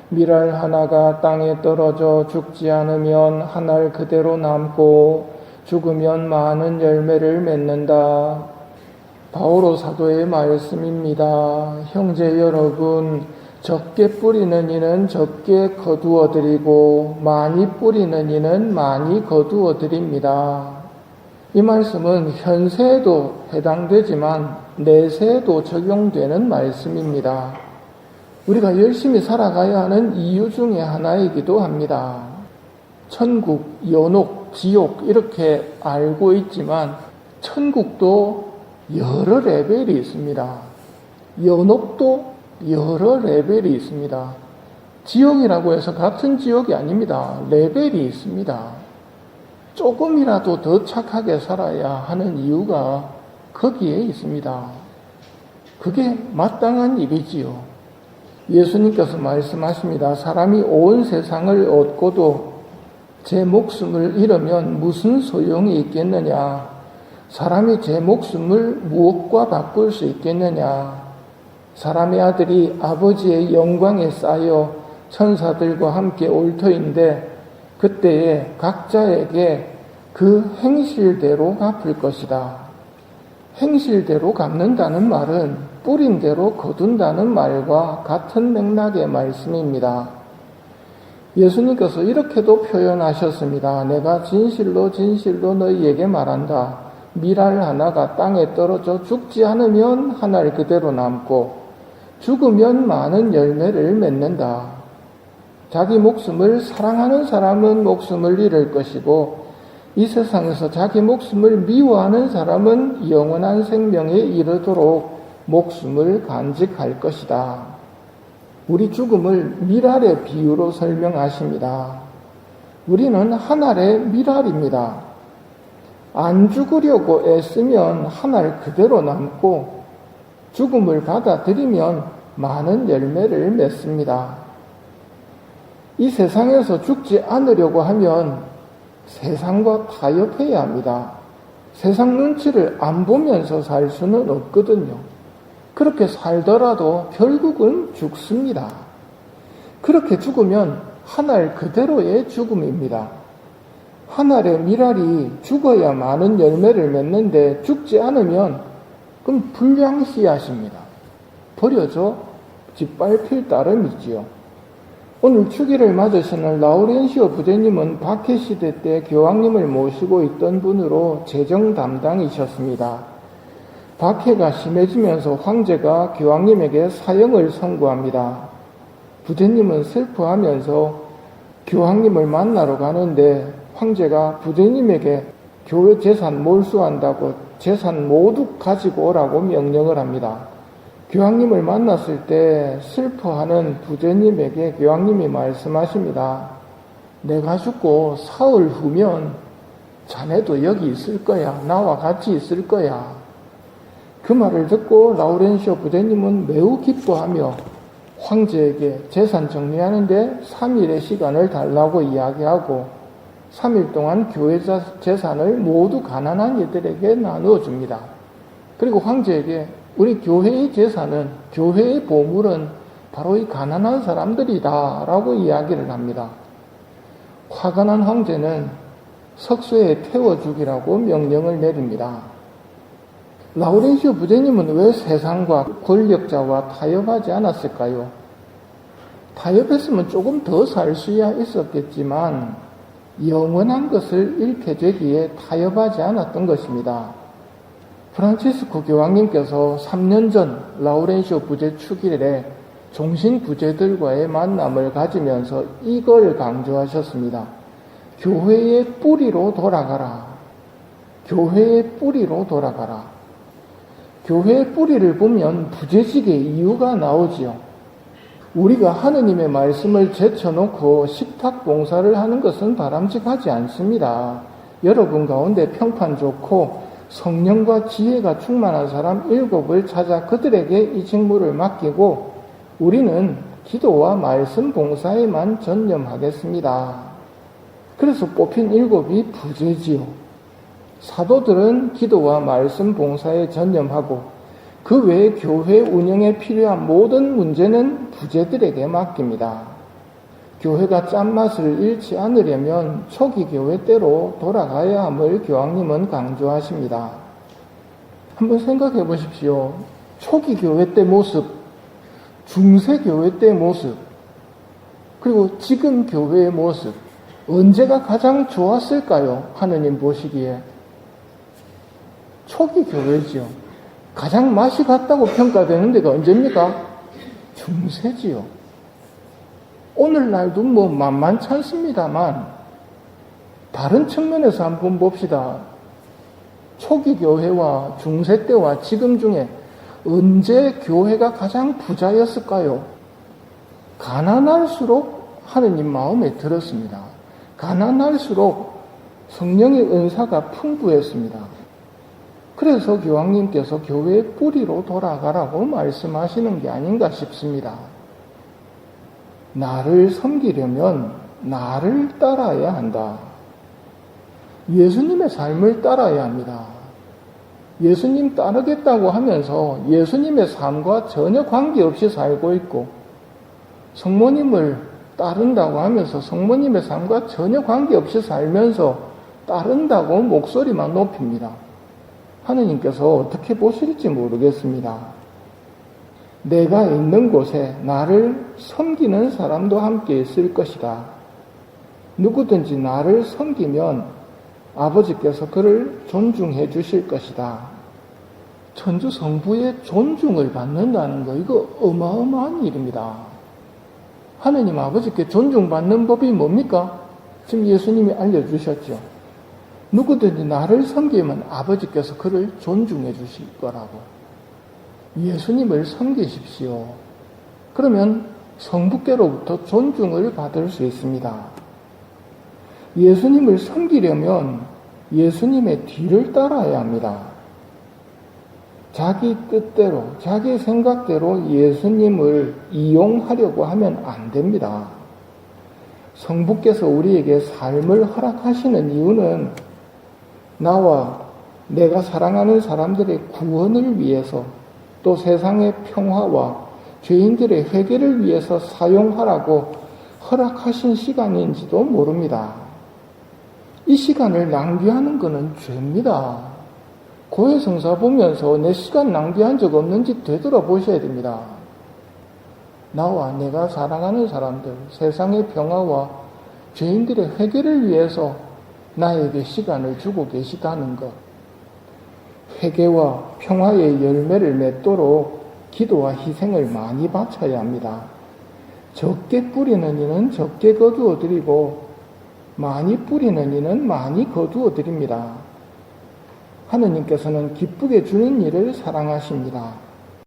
밀알 하나가 땅에 떨어져 죽지 않으면 한 알 그대로 남고 죽으면 많은 열매를 맺는다. 바오로 사도의 말씀입니다. 형제 여러분, 적게 뿌리는 이는 적게 거두어 드리고 많이 뿌리는 이는 많이 거두어 드립니다. 이 말씀은 현세에도 해당되지만 내세에도 적용되는 말씀입니다. 우리가 열심히 살아가야 하는 이유 중에 하나이기도 합니다. 천국, 연옥, 지옥 이렇게 알고 있지만 천국도 여러 레벨이 있습니다. 연옥도 여러 레벨이 있습니다. 지옥이라고 해서 같은 지옥이 아닙니다. 레벨이 있습니다. 조금이라도 더 착하게 살아야 하는 이유가 거기에 있습니다. 그게 마땅한 일이지요. 예수님께서 말씀하십니다. 사람이 온 세상을 얻고도 제 목숨을 잃으면 무슨 소용이 있겠느냐? 사람이 제 목숨을 무엇과 바꿀 수 있겠느냐? 사람의 아들이 아버지의 영광에 쌓여 천사들과 함께 올 터인데 그때에 각자에게 그 행실대로 갚을 것이다. 행실대로 갚는다는 말은 뿌린 대로 거둔다는 말과 같은 맥락의 말씀입니다. 예수님께서 이렇게도 표현하셨습니다. 내가 진실로 진실로 너희에게 말한다. 밀알 하나가 땅에 떨어져 죽지 않으면 한 알 그대로 남고 죽으면 많은 열매를 맺는다. 자기 목숨을 사랑하는 사람은 목숨을 잃을 것이고 이 세상에서 자기 목숨을 미워하는 사람은 영원한 생명에 이르도록 목숨을 간직할 것이다. 우리 죽음을 밀알의 비유로 설명하십니다. 우리는 한 알의 밀알입니다. 안 죽으려고 애쓰면 한 알 그대로 남고 죽음을 받아들이면 많은 열매를 맺습니다. 이 세상에서 죽지 않으려고 하면 세상과 타협해야 합니다. 세상 눈치를 안 보면서 살 수는 없거든요. 그렇게 살더라도 결국은 죽습니다. 그렇게 죽으면 한 알 그대로의 죽음입니다. 한 알의 밀알이 죽어야 많은 열매를 맺는데 죽지 않으면 그럼 불량씨앗입니다. 버려져 짓밟힐 따름이지요. 오늘 축일을 맞으시는 라우렌시오 부대님은 박해시대 때 교황님을 모시고 있던 분으로 재정 담당이셨습니다. 박해가 심해지면서 황제가 교황님에게 사형을 선고합니다. 부대님은 슬퍼하면서 교황님을 만나러 가는데 황제가 부대님에게 교회 재산 몰수한다고 재산 모두 가지고 오라고 명령을 합니다. 교황님을 만났을 때 슬퍼하는 부대님에게 교황님이 말씀하십니다. 내가 죽고 사흘 후면 자네도 여기 있을 거야. 나와 같이 있을 거야. 그 말을 듣고 라우렌시오 부대님은 매우 기뻐하며 황제에게 재산 정리하는데 3일의 시간을 달라고 이야기하고 3일 동안 교회 재산을 모두 가난한 이들에게 나누어 줍니다. 그리고 황제에게 우리 교회의 재산은, 교회의 보물은 바로 이 가난한 사람들이다 라고 이야기를 합니다. 화가 난 황제는 석쇠에 태워 죽이라고 명령을 내립니다. 라우렌시오 부대님은 왜 세상과 권력자와 타협하지 않았을까요? 타협했으면 조금 더 살 수야 있었겠지만 영원한 것을 잃게 되기에 타협하지 않았던 것입니다. 프란치스코 교황님께서 3년 전 라우렌시오 부제 축일에 종신 부제들과의 만남을 가지면서 이걸 강조하셨습니다. 교회의 뿌리로 돌아가라. 교회의 뿌리로 돌아가라. 교회의 뿌리를 보면 부재직의 이유가 나오지요. 우리가 하느님의 말씀을 제쳐놓고 식탁 봉사를 하는 것은 바람직하지 않습니다. 여러분 가운데 평판 좋고 성령과 지혜가 충만한 사람 7을 찾아 그들에게 이 직무를 맡기고 우리는 기도와 말씀 봉사에만 전념하겠습니다. 그래서 뽑힌 7이 부재지요. 사도들은 기도와 말씀 봉사에 전념하고 그 외에 교회 운영에 필요한 모든 문제는 부재들에게 맡깁니다. 교회가 짠맛을 잃지 않으려면 초기 교회 때로 돌아가야 함을 교황님은 강조하십니다. 한번 생각해 보십시오. 초기 교회 때 모습, 중세 교회 때 모습, 그리고 지금 교회의 모습, 언제가 가장 좋았을까요? 하느님 보시기에. 초기 교회지요. 가장 맛이 갔다고 평가되는 데가 언제입니까? 중세지요. 오늘날도 뭐 만만치 않습니다만 다른 측면에서 한번 봅시다. 초기 교회와 중세 때와 지금 중에 언제 교회가 가장 부자였을까요? 가난할수록 하느님 마음에 들었습니다. 가난할수록 성령의 은사가 풍부했습니다. 그래서 교황님께서 교회의 뿌리로 돌아가라고 말씀하시는 게 아닌가 싶습니다. 나를 섬기려면 나를 따라야 한다. 예수님의 삶을 따라야 합니다. 예수님 따르겠다고 하면서 예수님의 삶과 전혀 관계없이 살고 있고, 성모님을 따른다고 하면서 성모님의 삶과 전혀 관계없이 살면서 따른다고 목소리만 높입니다. 하느님께서 어떻게 보실지 모르겠습니다. 내가 있는 곳에 나를 섬기는 사람도 함께 있을 것이다. 누구든지 나를 섬기면 아버지께서 그를 존중해 주실 것이다. 천주 성부의 존중을 받는다는 거, 이거 어마어마한 일입니다. 하느님 아버지께 존중받는 법이 뭡니까? 지금 예수님이 알려주셨죠. 누구든지 나를 섬기면 아버지께서 그를 존중해 주실 거라고. 예수님을 섬기십시오. 그러면 성부께로부터 존중을 받을 수 있습니다. 예수님을 섬기려면 예수님의 뒤를 따라야 합니다. 자기 뜻대로, 자기 생각대로 예수님을 이용하려고 하면 안 됩니다. 성부께서 우리에게 삶을 허락하시는 이유는 나와 내가 사랑하는 사람들의 구원을 위해서, 또 세상의 평화와 죄인들의 회개를 위해서 사용하라고 허락하신 시간인지도 모릅니다. 이 시간을 낭비하는 것은 죄입니다. 고해성사 보면서 내 시간 낭비한 적 없는지 되돌아보셔야 됩니다. 나와 내가 사랑하는 사람들, 세상의 평화와 죄인들의 회개를 위해서 나에게 시간을 주고 계시다는 것. 회개와 평화의 열매를 맺도록 기도와 희생을 많이 바쳐야 합니다. 적게 뿌리는 이는 적게 거두어 드리고 많이 뿌리는 이는 많이 거두어 드립니다. 하느님께서는 기쁘게 주는 일을 사랑하십니다.